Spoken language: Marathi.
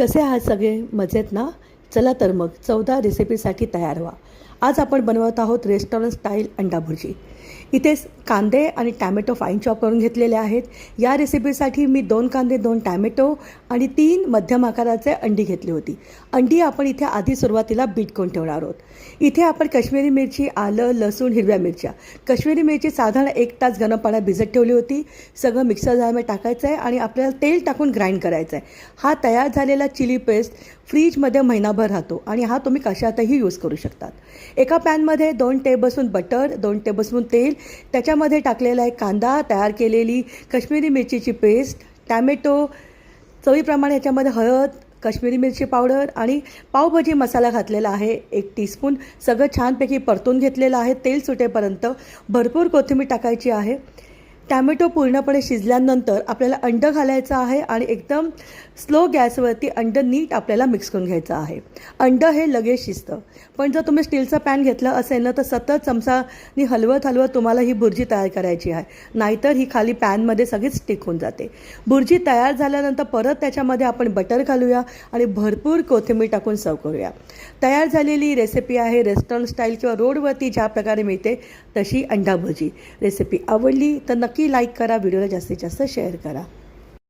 कसे आहात सगळे? मजेत ना? चला तर मग 14 रेसिपीसाठी तयार व्हा. आज आपण बनवत आहोत रेस्टॉरंट स्टाईल अंडा भुर्जी. इथे कांदे आणि टॅमॅटो फाईन चॉप करून घेतलेले आहेत. या रेसिपीसाठी मी 2 कांदे, 2 टॅमॅटो आणि 3 मध्यम आकाराचे अंडी घेतली होती. अंडी आपण इथे आधी सुरुवातीला बीट करून ठेवणार आहोत. इथे आपण काश्मीरी मिरची, आलं, लसूण, हिरव्या मिरच्या. काश्मीरी मिरची साधारण 1 तास गरम पाण्यात भिजत ठेवली होती. सगळं मिक्सर जारमध्ये टाकायचं आहे आणि आपल्याला तेल टाकून ग्राइंड करायचं आहे. हा तयार झालेला चिली पेस्ट फ्रीजमध्ये महिनाभर राहतो आणि हा तुम्ही कशातही यूज करू शकतात. एका पॅनमध्ये 2 टेबलस्पून बटर, 2 टेबलस्पून तेल, त्याच्यामध्ये टाकलेला आहे कांदा, तयार केलेली काश्मीरी मिरचीची पेस्ट, टॅमॅटो, चवीप्रमाणे याच्यामध्ये हळद, काश्मीरी मिरची पावडर आणि पावभाजी मसाला घातलेला आहे 1 टीस्पून. सगळं छानपैकी परतून घेतलेलं आहे. तेल सुटेपर्यंत भरपूर कोथिंबीर टाकायची आहे. टॅमॅटो पूर्णपणे शिजल्यानंतर आपल्याला अंडं घालायचं आहे आणि एकदम स्लो गॅसवरती अंडं नीट आपल्याला मिक्स करून घ्यायचं आहे. अंडं हे लगेच शिजतं, पण जर तुम्ही स्टीलचं पॅन घेतलं असेल ना तर सतत चमचानी हलवत तुम्हाला ही भुर्जी तयार करायची आहे, नाहीतर ही खाली पॅनमध्ये सगळीच स्टिक होऊन जाते. भुर्जी तयार झाल्यानंतर परत त्याच्यामध्ये आपण बटर घालूया आणि भरपूर कोथिंबीर टाकून सर्व करूया. तयार झालेली रेसिपी आहे रेस्टॉरंट स्टाईल किंवा रोडवरती ज्या प्रकारे मिळते तशी अंडा भुर्जी. रेसिपी आवडली तर नक्की लाईक करा, व्हिडिओला जास्तीत जास्त शेअर करा.